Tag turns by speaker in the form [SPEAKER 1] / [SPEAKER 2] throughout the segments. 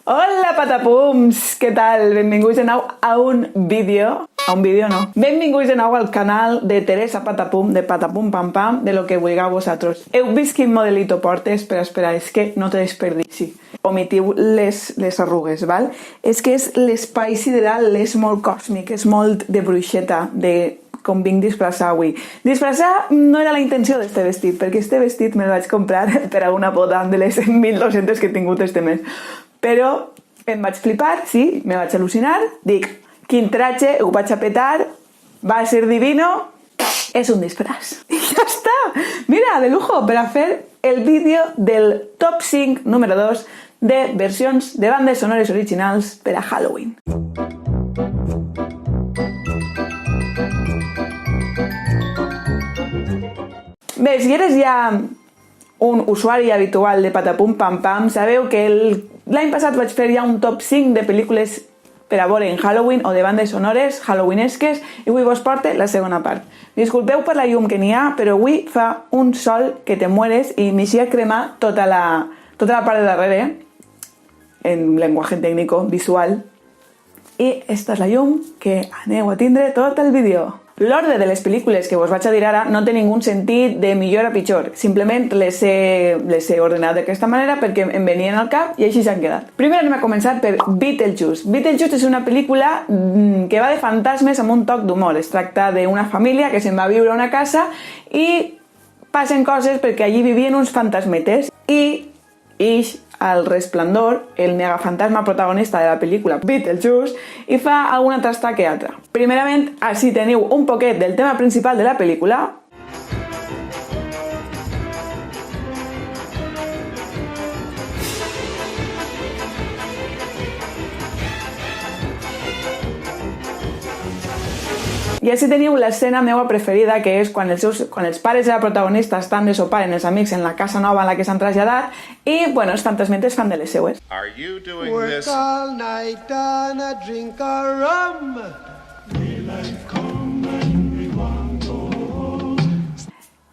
[SPEAKER 1] Hola patapums, què tal? Benvinguts de nou a un vídeo. Benvinguts de nou al canal de Teresa Patapum, de Patapum Pam Pam, de lo que vulgueu vosaltres. Heu vist quin modelito porte? Espera, és que no te desperdici. Omitiu les arrugues, val? És que és l'espai sideral, és molt còsmic, és molt de bruixeta, de com vinc disfressar avui. Disfressar no era la intenció d'este vestit, perquè este vestit me'l vaig comprar per a una boda de les 1.200 que he tingut este mes. Però em vaig flipar, sí, me vaig al·lucinar, dic, quin tratge, ho vaig a petar, va a ser divino, és un disfraç. I ja està! Mira, de lujo, per a fer el vídeo del top 5, número 2, de versions de bandes sonores originals per a Halloween. Bé, si eres ja un usuari habitual de Patapum Pam Pam, sabeu que l'any passat vaig fer ja un top 5 de pel·lícules per a veure en Halloween o de bandes sonores halloweenesques i avui vos porte la segona part. Disculpeu per la llum que n'hi ha, però avui fa un sol que te mueres i m'hi crema tota la part de darrere, en llenguatge tècnic visual, i esta és la llum que aneu a tindre tot el vídeo. L'ordre de les pel·lícules que vos vaig a dir ara no té ningú sentit de millor a pitjor, simplement les he ordenat d'aquesta manera perquè em venien al cap i així s'han quedat. Primer anem a començar per Beetlejuice. Beetlejuice és una pel·lícula que va de fantasmes amb un toc d'humor. Es tracta d'una família que se'n va a viure a una casa i passen coses perquè allí vivien uns fantasmetes i ix al resplendor, el negafantasma protagonista de la pel·lícula Beetlejuice, i fa alguna trasta que altra. Primerament, així teniu un poquet del tema principal de la pel·lícula. I així teniu l'escena meua preferida, que és quan els pares de la protagonista estan de sopar amb els amics en la casa nova en la que s'han traslladat i, bueno, els fantasmetes fan de les seues.
[SPEAKER 2] Are you doing
[SPEAKER 3] Work
[SPEAKER 2] this?
[SPEAKER 3] all night and a drink a rum.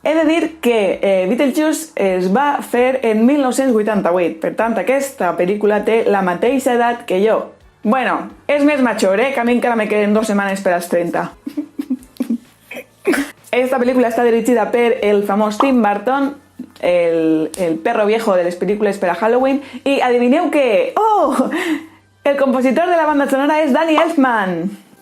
[SPEAKER 1] He de dir que Beetlejuice es va fer en 1988, per tant, aquesta pel·lícula té la mateixa edat que jo. Bueno, és més major, que a mi encara me queden 2 setmanes per als 30. Esta pel·lícula està dirigida per el famós Tim Burton, el perro viejo de les pel·lícules per a Halloween, i adivineu què? Oh! El compositor de la banda sonora és Danny Elfman.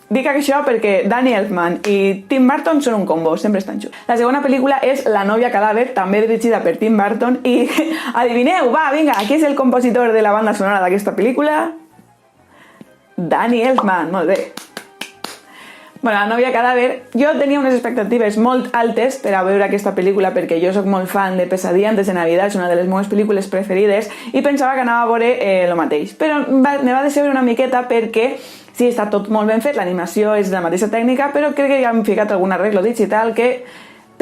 [SPEAKER 1] Dic això perquè Danny Elfman i Tim Burton són un combo, sempre estan junts. La segona pel·lícula és La novia cadàver, també dirigida per Tim Burton, i adivineu, va, vinga, qui és el compositor de la banda sonora d'aquesta pel·lícula? Danny Elfman, molt bé. Bueno, La novia cadàver, jo tenia unes expectatives molt altes per a veure aquesta pel·lícula perquè jo sóc molt fan de Pesadilla antes de Navidad, és una de les meves pel·lícules preferides i pensava que anava a veure el mateix. Però me va decebre una miqueta perquè sí, està tot molt ben fet, l'animació és de la mateixa tècnica, però crec que ja han ficat algun arreglo digital que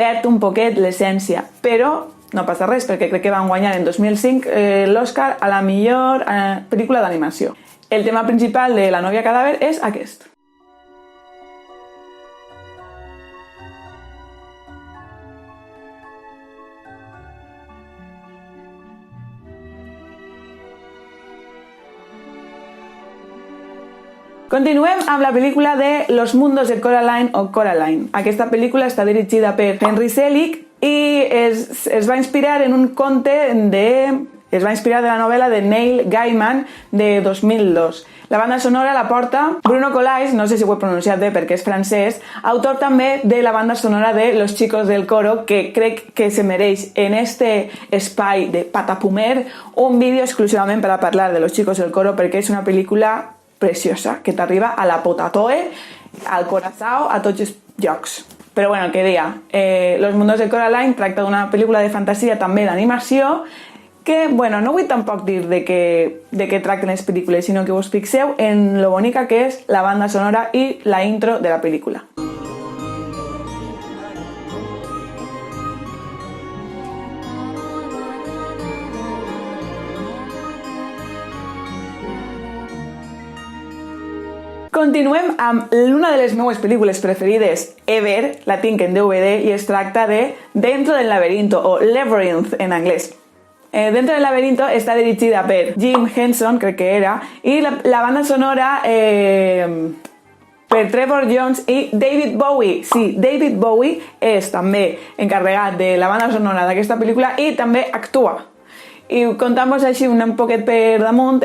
[SPEAKER 1] perd un poquet l'essència. Però no passa res perquè crec que van guanyar en 2005 l'Oscar a la millor pel·lícula d'animació. El tema principal de La novia cadàver és aquest. Continuem amb la pel·lícula de Los mundos de Coraline o Coraline. Aquesta pel·lícula està dirigida per Henry Selick i es va inspirar en un conte es va inspirar de la novel·la de Neil Gaiman de 2002. La banda sonora la porta Bruno Colais, no sé si ho he pronunciat bé perquè és francès, autor també de la banda sonora de Los chicos del coro, que crec que se mereix en este espai de Patapumer un vídeo exclusivament per a parlar de Los chicos del coro perquè és una pel·lícula preciosa, que t'arriba a la potatoe, al corazao, a tots els llocs. Però bueno, el que deia, Los mundos de Coraline tracta d'una pel·lícula de fantasia també d'animació que, bueno, no vull tampoc dir de què tracten les pel·lícules, sinó que us fixeu en lo bonica que és la banda sonora i la intro de la pel·lícula. Continuem amb una de les meves pel·lícules preferides ever, la tinc en DVD i es tracta de Dentro del laberinto o Labyrinth en anglès. Dentro del laberinto està dirigida per Jim Henson, crec que era, i la banda sonora per Trevor Jones i David Bowie. Sí, David Bowie és també encarregat de la banda sonora d'aquesta pel·lícula i també actua. I contant-vos així un poquet per damunt,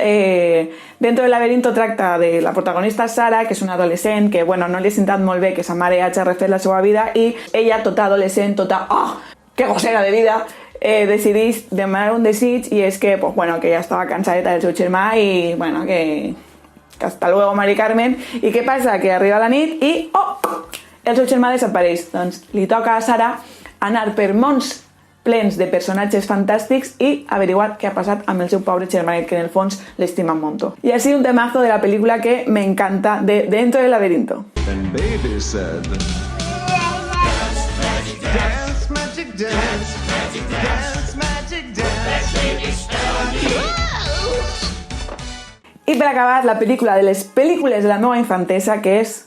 [SPEAKER 1] Dentro del laberinto tracta de la protagonista Sara, que és una adolescent que no li ha sentat molt bé que sa mare hagi refet la seva vida, i ella, tota adolescent, tota que gossera de vida, decideix demanar un desig, i és que ja estava cansadeta del seu germà i que hasta luego, Mari Carmen. I què passa? Que arriba la nit i el seu germà desapareix. Doncs li toca a Sara anar per mons plens de personatges fantàstics i averiguar què ha passat amb el seu pobre germanet, que en el fons l'estima un montón. I així un temazo de la pel·lícula que me encanta, de Dentro del laberinto.
[SPEAKER 2] And baby said, dance, magic, dance, magic, dance, dance, magic, dance.
[SPEAKER 1] I per acabar, la pel·lícula de les pel·lícules de la meva infantesa, que és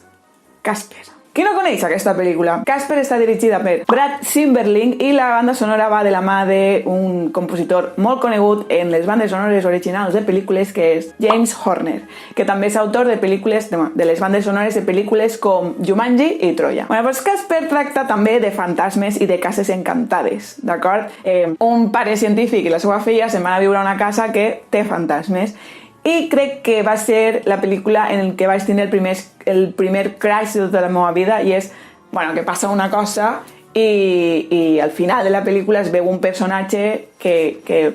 [SPEAKER 1] Casper. Qui no coneix aquesta pel·lícula? Casper està dirigida per Brad Silberling i la banda sonora va de la mà d'un compositor molt conegut en les bandes sonores originals de pel·lícules, que és James Horner, que també és autor de pel·lícules de les bandes sonores de pel·lícules com Jumanji i Troia. Doncs Casper tracta també de fantasmes i de cases encantades, d'acord? Un pare científic i la seva filla se'n van a viure a una casa que té fantasmes. I crec que va ser la pel·lícula en què vaig tenir el primer crush de tota la meva vida, i és que passa una cosa i al final de la pel·lícula es veu un personatge que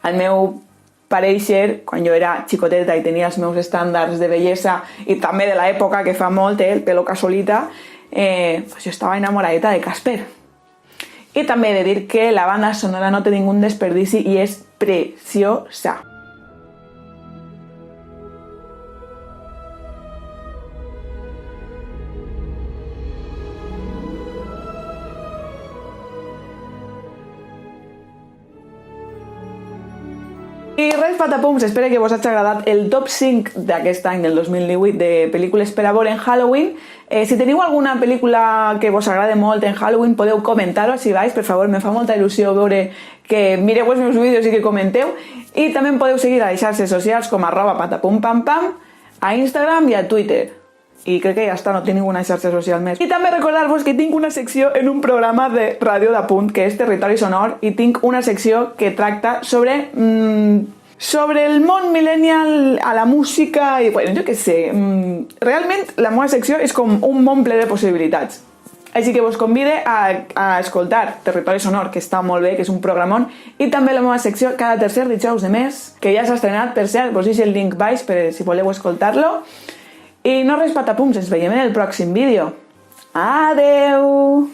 [SPEAKER 1] al meu pareixer, quan jo era xicoteta i tenia els meus estàndards de bellesa i també de l'època, que fa molt, el pelo casolita, jo estava enamoradeta de Casper. I també he de dir que la banda sonora no té ningú desperdici i és preciosa. I res, patapums, espero que vos hagi agradat el top 5 d'aquest any, del 2018, de pel·lícules per a veure en Halloween. Si teniu alguna pel·lícula que vos agrade molt en Halloween, podeu comentar-ho així baix, per favor, me fa molta il·lusió veure que mireu els meus vídeos i que comenteu. I també em podeu seguir a les xarxes socials com @patapumpampam, a Instagram i a Twitter. I crec que ja està, no tinc ninguna xarxa social més. I també recordar-vos que tinc una secció en un programa de ràdio d'Apunt, que és Territori Sonor, i tinc una secció que tracta sobre el món millennial, a la música, i jo què sé. Realment, la meva secció és com un món ple de possibilitats. Així que vos convide a escoltar Territori Sonor, que està molt bé, que és un programón, i també la meva secció cada tercer dijous de mes, que ja s'ha estrenat, per cert, vos deixo el link baix per si voleu escoltar-lo. I no res, patapums, ens veiem en el pròxim vídeo. Adeu!